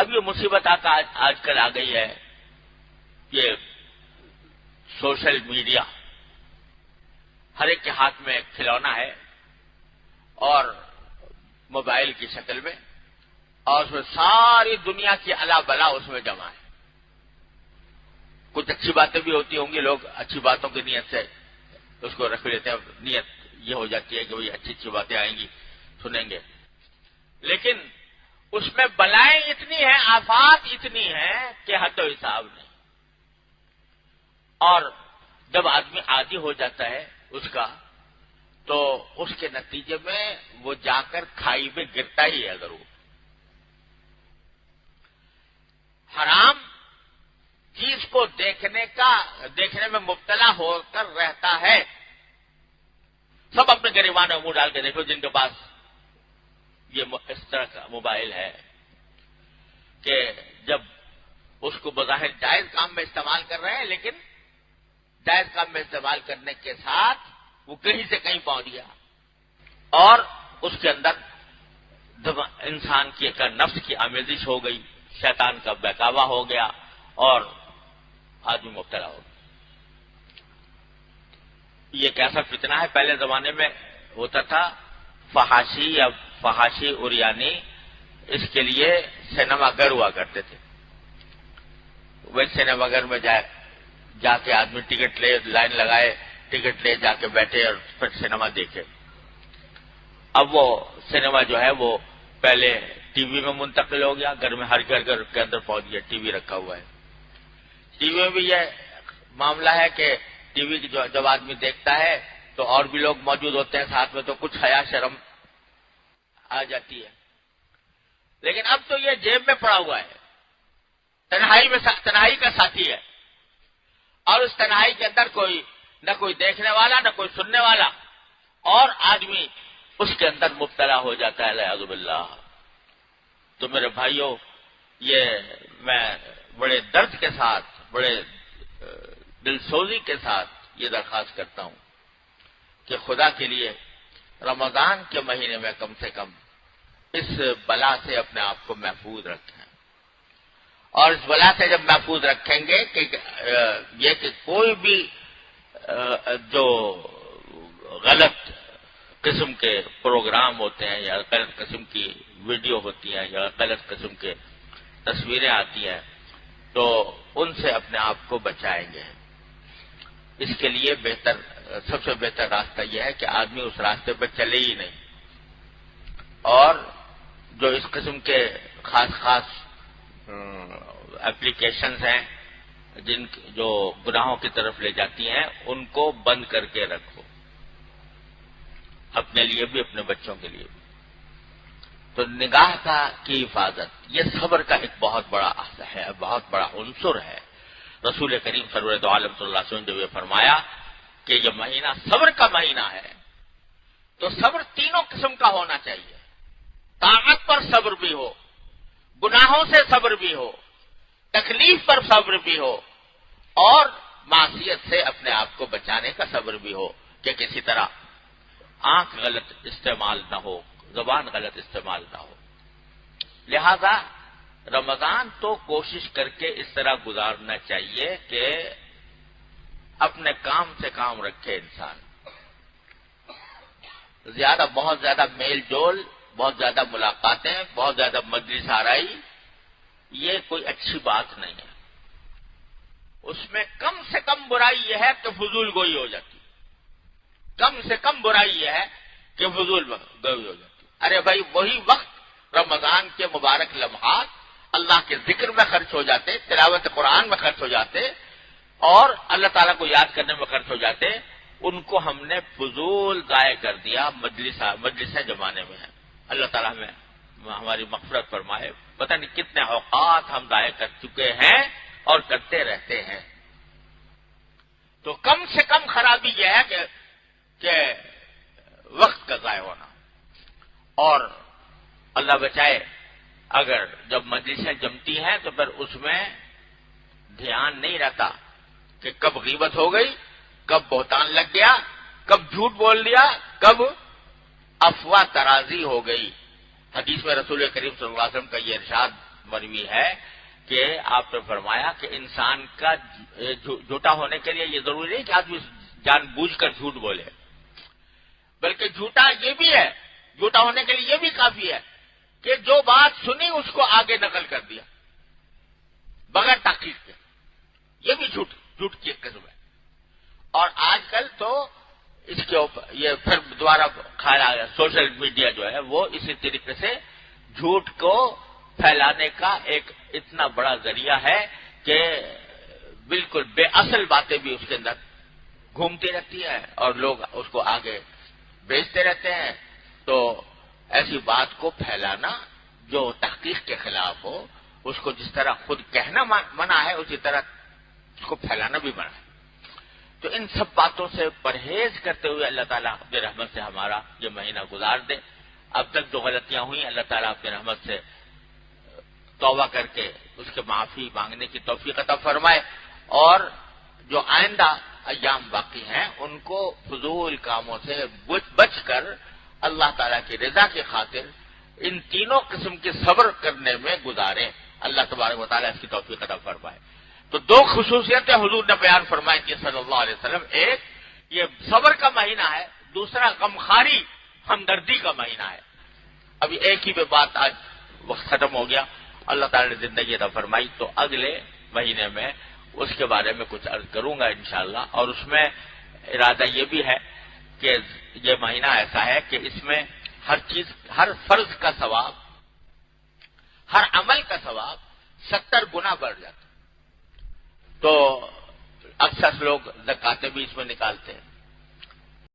اب یہ مصیبت آج کل آ گئی ہے، یہ سوشل میڈیا ہر ایک کے ہاتھ میں کھلونا ہے اور موبائل کی شکل میں، اور اس میں ساری دنیا کی الا بلا اس میں جمع ہے۔ کچھ اچھی باتیں بھی ہوتی ہوں گی، لوگ اچھی باتوں کی نیت سے اس کو رکھ لیتے ہیں، نیت یہ ہو جاتی ہے کہ بھئی اچھی اچھی باتیں آئیں گی، سنیں گے، لیکن اس میں بلائیں اتنی ہیں، آفات اتنی ہیں کہ حد و حساب نہیں۔ اور جب آدمی عادی ہو جاتا ہے اس کا، تو اس کے نتیجے میں وہ جا کر کھائی میں گرتا ہی ہے ضرور۔ حرام چیز کو دیکھنے میں مبتلا ہو کر رہتا ہے۔ سب اپنے گریبان میں منہ ڈال کے دیکھو جن کے پاس یہ اس طرح کا موبائل ہے کہ جب اس کو بظاہر جائز کام میں استعمال کر رہے ہیں، لیکن جائز کام میں استعمال کرنے کے ساتھ وہ کہیں سے کہیں پہنچ گیا اور اس کے اندر انسان کی ایک نفس کی آمیزش ہو گئی، شیطان کا بہکاوا ہو گیا اور آدمی مبتلا ہو گیا۔ یہ کیسا فتنہ ہے، پہلے زمانے میں ہوتا تھا فحاشی یا فحاشی اریانی، اس کے لیے سینما گھر ہوا کرتے تھے۔ وہ سینما گھر میں جا کے آدمی ٹکٹ لے، لائن لگائے، ٹکٹ لے جا کے بیٹھے اور پھر سینما دیکھے۔ اب وہ سینما جو ہے وہ پہلے ٹی وی میں منتقل ہو گیا، گھر میں ہر گھر کے اندر پہنچ گیا، ٹی وی رکھا ہوا ہے۔ ٹی وی میں بھی یہ معاملہ ہے کہ ٹی وی جب آدمی دیکھتا ہے تو اور بھی لوگ موجود ہوتے ہیں ساتھ میں، تو کچھ حیا شرم آ جاتی ہے، لیکن اب تو یہ جیب میں پڑا ہوا ہے، تنہائی کا ساتھی ہے، اور اس تنہائی کے اندر نہ کوئی دیکھنے والا نہ کوئی سننے والا، اور آدمی اس کے اندر مبتلا ہو جاتا ہے، اعوذ باللہ۔ تو میرے بھائیوں، یہ میں بڑے درد کے ساتھ، بڑے دل سوزی کے ساتھ یہ درخواست کرتا ہوں کہ خدا کے لیے رمضان کے مہینے میں کم سے کم اس بلا سے اپنے آپ کو محفوظ رکھیں، اور اس بلا سے جب محفوظ رکھیں گے کہ یہ کہ کوئی بھی جو غلط قسم کے پروگرام ہوتے ہیں یا غلط قسم کی ویڈیو ہوتی ہیں یا غلط قسم کے تصویریں آتی ہیں، تو ان سے اپنے آپ کو بچائیں گے۔ اس کے لیے سب سے بہتر راستہ یہ ہے کہ آدمی اس راستے پر چلے ہی نہیں، اور جو اس قسم کے خاص اپلیکیشنز ہیں جو گناہوں کی طرف لے جاتی ہیں، ان کو بند کر کے رکھو، اپنے لیے بھی اپنے بچوں کے لیے بھی۔ تو نگاہ کی حفاظت یہ صبر کا ایک بہت بڑا ہے، بہت بڑا عنصر ہے۔ رسول کریم سرور عالم صلی اللہ علیہ وسلم نے یہ فرمایا کہ یہ مہینہ صبر کا مہینہ ہے، تو صبر تینوں قسم کا ہونا چاہیے، طاعت پر صبر بھی ہو، گناہوں سے صبر بھی ہو، تکلیف پر صبر بھی ہو، اور معصیت سے اپنے آپ کو بچانے کا صبر بھی ہو کہ کسی طرح آنکھ غلط استعمال نہ ہو، زبان غلط استعمال نہ ہو۔ لہذا رمضان تو کوشش کر کے اس طرح گزارنا چاہیے کہ اپنے کام سے کام رکھے انسان، بہت زیادہ میل جول، بہت زیادہ ملاقاتیں، بہت زیادہ مجلس آرائی، یہ کوئی اچھی بات نہیں ہے۔ اس میں کم سے کم برائی یہ ہے کہ فضول گوئی ہو جاتی، کم سے کم برائی یہ ہے کہ فضول گوئی ہو جاتی۔ ارے بھائی، وہی وقت رمضان کے مبارک لمحات اللہ کے ذکر میں خرچ ہو جاتے، تلاوت قرآن میں خرچ ہو جاتے، اور اللہ تعالیٰ کو یاد کرنے میں خرچ ہو جاتے، ان کو ہم نے فضول ضائع کر دیا، مجلسیں جمانے میں ہے۔ اللہ تعالیٰ میں ہماری مغفرت فرمائے، پتہ نہیں کتنے اوقات ہم ضائع کر چکے ہیں اور کرتے رہتے ہیں۔ تو کم سے کم خرابی یہ ہے کہ وقت کا ضائع ہونا، اور اللہ بچائے اگر جب مجلسیں جمتی ہیں تو پھر اس میں دھیان نہیں رہتا کہ کب غیبت ہو گئی، کب بہتان لگ گیا، کب جھوٹ بول دیا، کب افواہ ترازی ہو گئی۔ حدیث میں رسول کریم صلی اللہ علیہ وسلم کا یہ ارشاد مروی ہے کہ آپ نے فرمایا کہ انسان کا جھوٹا ہونے کے لیے یہ ضروری نہیں کہ آدمی جان بوجھ کر جھوٹ بولے، بلکہ جھوٹا یہ بھی ہے، جھوٹا ہونے کے لیے یہ بھی کافی ہے کہ جو بات سنی اس کو آگے نقل کر دیا بغیر تحقیق کے، یہ بھی جھوٹ کی ایک قسم ہے۔ اور آج کل تو اس کے اوپر یہ پھر دوبارہ خیال آ گیا، سوشل میڈیا جو ہے وہ اسی طریقے سے جھوٹ کو پھیلانے کا ایک اتنا بڑا ذریعہ ہے کہ بالکل بے اصل باتیں بھی اس کے اندر گھومتی رہتی ہیں اور لوگ اس کو آگے بیچتے رہتے ہیں۔ تو ایسی بات کو پھیلانا جو تحقیق کے خلاف ہو، اس کو جس طرح خود کہنا منع ہے اسی طرح اس کو پھیلانا بھی منع ہے۔ تو ان سب باتوں سے پرہیز کرتے ہوئے اللہ تعالیٰ اپنی رحمت سے ہمارا یہ مہینہ گزار دے۔ اب تک جو غلطیاں ہوئیں اللہ تعالیٰ اپنی رحمت سے توبہ کر کے اس کے معافی مانگنے کی توفیق عطا فرمائے، اور جو آئندہ ایام باقی ہیں ان کو فضول کاموں سے بچ کر اللہ تعالیٰ کی رضا کی خاطر ان تینوں قسم کے صبر کرنے میں گزاریں۔ اللہ تبارک و تعالیٰ اس کی توفیق عطا فرمائے۔ تو دو خصوصیتیں حضور نے بیان فرمائی تھی صلی اللہ علیہ وسلم، ایک یہ صبر کا مہینہ ہے، دوسرا غمخواری ہمدردی کا مہینہ ہے۔ ابھی ایک ہی میں بات آج وقت ختم ہو گیا، اللہ تعالیٰ نے زندگی عطا فرمائی تو اگلے مہینے میں اس کے بارے میں کچھ عرض کروں گا انشاءاللہ۔ اور اس میں ارادہ یہ بھی ہے کہ یہ مہینہ ایسا ہے کہ اس میں ہر چیز، ہر فرض کا ثواب، ہر عمل کا ثواب 70 گنا بڑھ جاتا۔ تو اکثر لوگ زکاتیں بھی اس میں نکالتے ہیں،